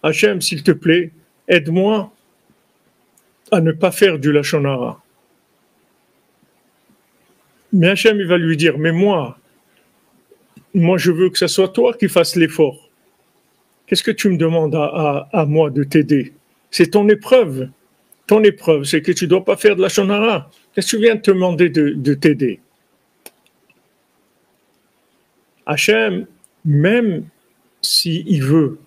Hachem, s'il te plaît, aide-moi à ne pas faire du Lachon Hara. Mais Hachem, il va lui dire, mais moi, je veux que ce soit toi qui fasses l'effort. Qu'est-ce que tu me demandes à moi de t'aider? C'est ton épreuve. Ton épreuve, c'est que tu ne dois pas faire de Lachon Hara. Qu'est-ce que tu viens de te demander de t'aider? Hachem, même s'il veut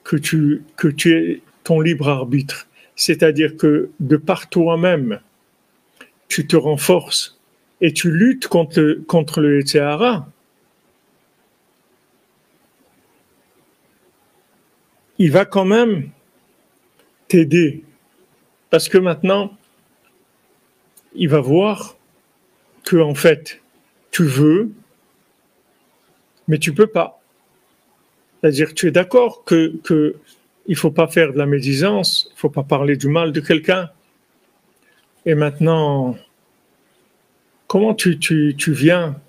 que tu aies ton libre arbitre, c'est-à-dire que de par toi-même, tu te renforces et tu luttes contre le Yetzer Hara, il va quand même t'aider. Parce que maintenant, il va voir que en fait, tu veux, mais tu peux pas. C'est-à-dire que tu es d'accord que il faut pas faire de la médisance, il faut pas parler du mal de quelqu'un. Et maintenant, comment tu viens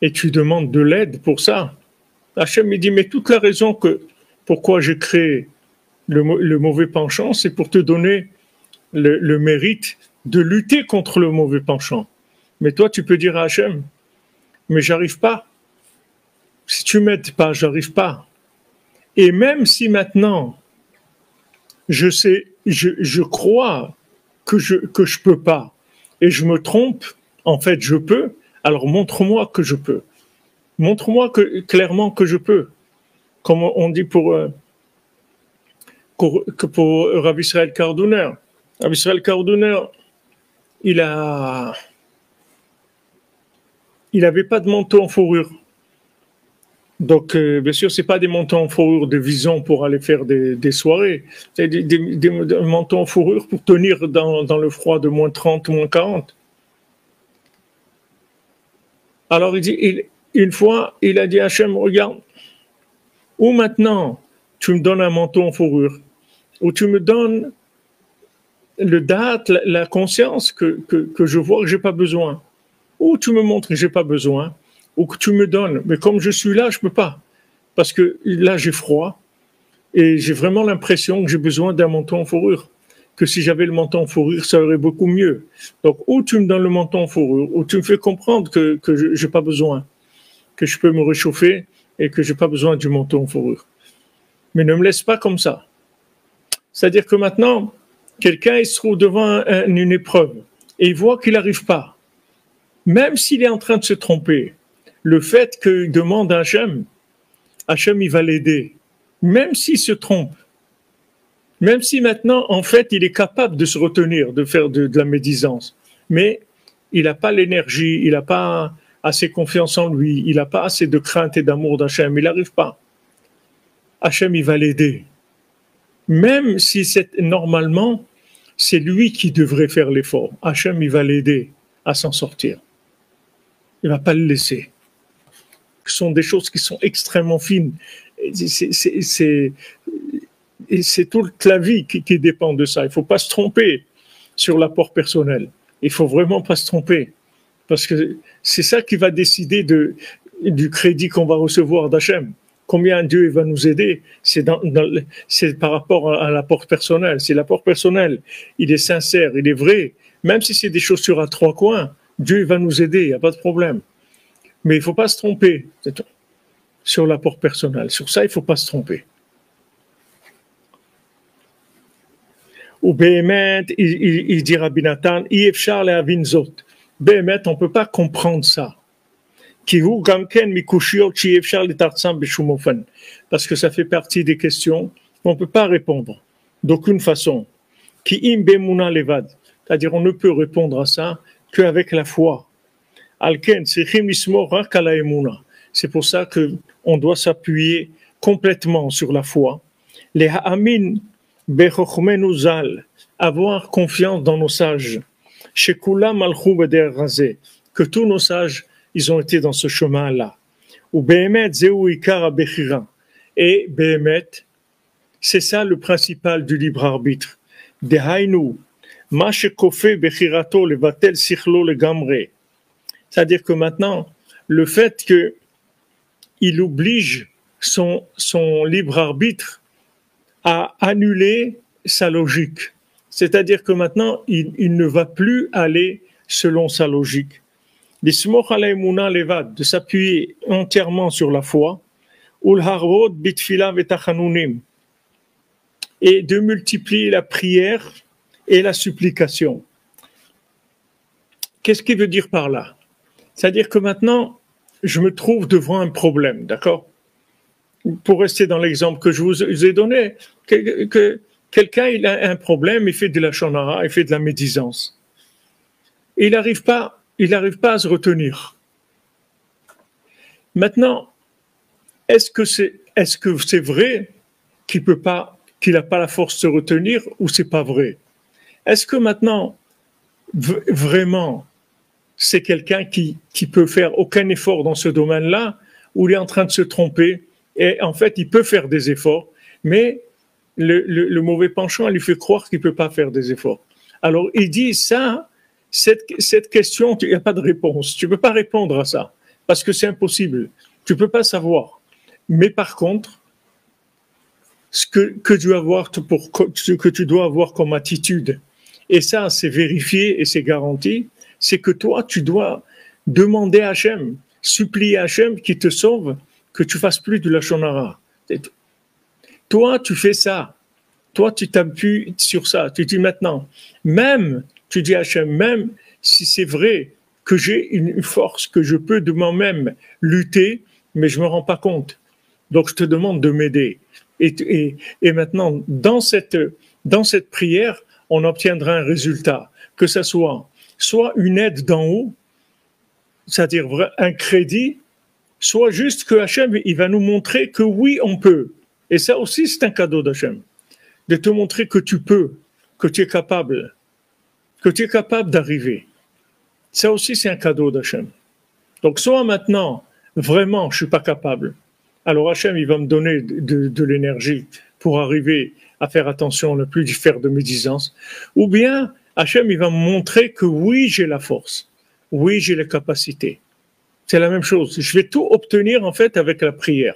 et tu demandes de l'aide pour ça? Hachem me dit, mais toute la raison pourquoi j'ai créé le mauvais penchant, c'est pour te donner le mérite de lutter contre le mauvais penchant. Mais toi, tu peux dire à Hachem, mais j'arrive pas. Si tu m'aides pas, j'arrive pas. Et même si maintenant, je crois que je peux pas, et je me trompe, en fait, je peux, alors montre-moi que je peux. Montre-moi clairement que je peux. Comme on dit pour Rav Israël Kardouner. Rav Israël Kardouner, il avait pas de manteau en fourrure. Donc, bien sûr, c'est pas des manteaux en fourrure de vison pour aller faire des soirées. C'est des manteaux en fourrure pour tenir dans le froid de moins 30, moins 40. Alors, une fois, il a dit à Hachem, regarde, ou maintenant, tu me donnes un manteau en fourrure, ou tu me donnes le date, la conscience que je vois que j'ai pas besoin. Ou tu me montres que j'ai pas besoin, ou que tu me donnes. Mais comme je suis là, je peux pas. Parce que là, j'ai froid, et j'ai vraiment l'impression que j'ai besoin d'un manteau en fourrure. Que si j'avais le manteau en fourrure, ça aurait beaucoup mieux. Donc, ou tu me donnes le manteau en fourrure, ou tu me fais comprendre que j'ai pas besoin, que je peux me réchauffer, et que j'ai pas besoin du manteau en fourrure. Mais ne me laisse pas comme ça. C'est-à-dire que maintenant, quelqu'un il se trouve devant une épreuve et il voit qu'il n'arrive pas. Même s'il est en train de se tromper, le fait qu'il demande à Hachem il va l'aider. Même s'il se trompe, même si maintenant, en fait, il est capable de se retenir, de faire de la médisance, mais il n'a pas l'énergie, il n'a pas assez confiance en lui, il n'a pas assez de crainte et d'amour d'Hachem, il n'arrive pas. Hachem il va l'aider. Même si normalement, c'est lui qui devrait faire l'effort. Hachem, il va l'aider à s'en sortir. Il ne va pas le laisser. Ce sont des choses qui sont extrêmement fines. C'est toute la vie qui dépend de ça. Il ne faut pas se tromper sur l'apport personnel. Il ne faut vraiment pas se tromper. Parce que c'est ça qui va décider du crédit qu'on va recevoir d'Hachem. Combien Dieu va nous aider, c'est par rapport à l'apport personnel. Si l'apport personnel, il est sincère, il est vrai, même si c'est des chaussures à 3 coins, Dieu va nous aider, il n'y a pas de problème. Mais il ne faut pas se tromper sur l'apport personnel. Sur ça, il ne faut pas se tromper. Ou Béhémet, il dit Rabbi Nathan, Yefchar lehavin zot. Béhémet, on ne peut pas comprendre ça. Parce que ça fait partie des questions qu'on ne peut pas répondre d'aucune façon. C'est-à-dire on ne peut répondre à ça qu'avec la foi. C'est pour ça qu'on doit s'appuyer complètement sur la foi. Avoir confiance dans nos sages. Que tous nos sages ils ont été dans ce chemin-là. Et Béhémet, c'est ça le principal du libre arbitre. C'est-à-dire que maintenant, le fait qu'il oblige son libre arbitre a annulé sa logique. C'est-à-dire que maintenant, il ne va plus aller selon sa logique. L'ismoch ala emuna levad, de s'appuyer entièrement sur la foi, ul harvod bitfila vetachanunim, et de multiplier la prière et la supplication. Qu'est-ce qu'il veut dire par là? C'est-à-dire que maintenant, je me trouve devant un problème, d'accord? Pour rester dans l'exemple que je vous ai donné, que quelqu'un il a un problème, il fait de la shonara, il fait de la médisance. Et il n'arrive pas à se retenir. Maintenant, est-ce que c'est vrai qu'il n'a pas la force de se retenir ou c'est pas vrai? Est-ce que maintenant, vraiment, c'est quelqu'un qui peut faire aucun effort dans ce domaine-là, ou il est en train de se tromper, et en fait, il peut faire des efforts, mais le mauvais penchant lui fait croire qu'il ne peut pas faire des efforts. Alors, il dit ça, cette question, il n'y a pas de réponse. Tu ne peux pas répondre à ça, parce que c'est impossible. Tu ne peux pas savoir. Mais par contre, ce que tu dois avoir comme attitude, et ça, c'est vérifié et c'est garanti, c'est que toi, tu dois demander à Hachem, supplier à Hachem qui te sauve, que tu fasses plus de la shonara. Toi, tu fais ça. Toi, tu t'appuies sur ça. Tu dis maintenant, tu dis à Hachem, même si c'est vrai que j'ai une force, que je peux de moi-même lutter, mais je me rends pas compte. Donc, je te demande de m'aider. Et maintenant, dans cette prière, on obtiendra un résultat, que ce soit une aide d'en haut, c'est-à-dire un crédit, soit juste que Hachem, il va nous montrer que oui, on peut. Et ça aussi, c'est un cadeau d'Hachem, de te montrer que tu peux, que tu es capable d'arriver. Ça aussi, c'est un cadeau d'Hachem. Donc, soit maintenant, vraiment, je suis pas capable, alors Hachem, il va me donner de l'énergie pour arriver à faire attention, ne plus faire de médisance, ou bien Hachem, il va me montrer que oui, j'ai la force, oui, j'ai les capacités. C'est la même chose. Je vais tout obtenir en fait avec la prière.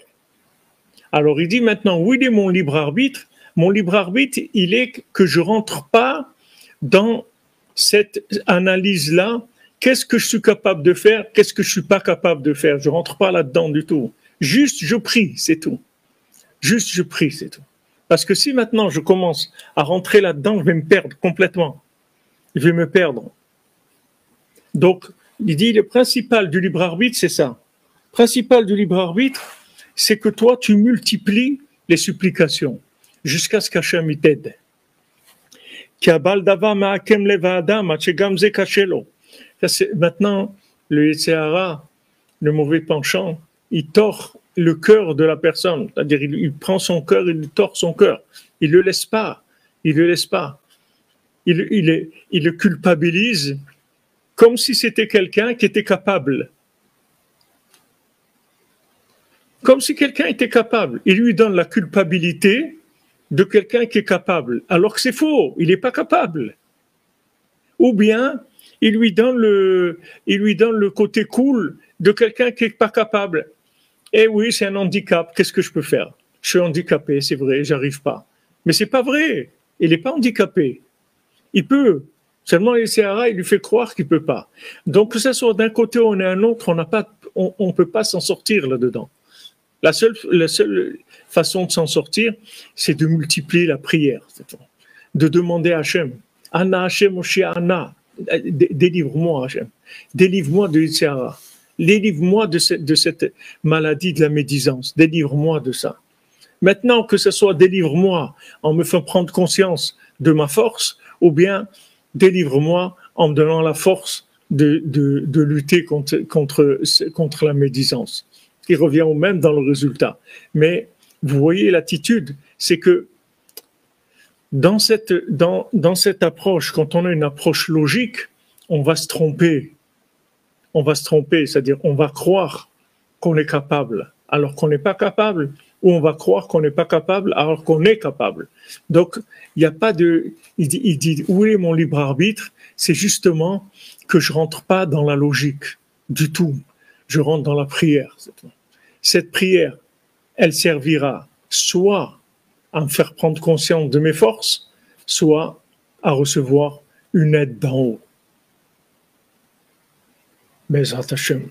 Alors il dit maintenant, où il est mon libre arbitre? Mon libre arbitre, il est que je rentre pas dans cette analyse-là. Qu'est-ce que je suis capable de faire? Qu'est-ce que je suis pas capable de faire? Je rentre pas là-dedans du tout. Juste, je prie, c'est tout. Juste, je prie, c'est tout. Parce que si maintenant je commence à rentrer là-dedans, je vais me perdre complètement. Je vais me perdre. Donc, il dit, le principal du libre arbitre, c'est ça. Le principal du libre arbitre, c'est que toi, tu multiplies les supplications jusqu'à ce qu'Hachem t'aide. Maintenant, le Yetzer Hara, le mauvais penchant, il tord le cœur de la personne. C'est-à-dire, il prend son cœur, il tord son cœur. Il le laisse pas. Il le culpabilise comme si c'était quelqu'un qui était capable. Comme si quelqu'un était capable. Il lui donne la culpabilité de quelqu'un qui est capable, alors que c'est faux, il n'est pas capable. Ou bien, il lui donne le côté cool de quelqu'un qui n'est pas capable. Eh oui, c'est un handicap, qu'est-ce que je peux faire? Je suis handicapé, c'est vrai, j'arrive pas. Mais c'est pas vrai, il n'est pas handicapé. Il peut. Seulement, le Yetzer Hara, il lui fait croire qu'il peut pas. Donc, que ce soit d'un côté ou d'un autre, on peut pas s'en sortir là-dedans. La seule façon de s'en sortir, c'est de multiplier la prière, de demander à Hachem, Anna Hachem Moshe Anna, délivre-moi Hachem, délivre-moi de Yetzer Hara, délivre-moi de cette maladie de la médisance, délivre-moi de ça. Maintenant, que ce soit délivre-moi en me faisant prendre conscience de ma force, ou bien délivre-moi en me donnant la force de lutter contre la médisance. Il revient au même dans le résultat. Mais vous voyez l'attitude, c'est que dans cette approche, quand on a une approche logique, on va se tromper. On va se tromper, c'est-à-dire on va croire qu'on est capable alors qu'on n'est pas capable, ou on va croire qu'on n'est pas capable alors qu'on est capable. Donc, il n'y a pas de... Il dit, où est mon libre arbitre? C'est justement que je rentre pas dans la logique du tout. Je rentre dans la prière. Cette prière, elle servira soit à me faire prendre conscience de mes forces, soit à recevoir une aide d'en haut. Bezrat Hashem.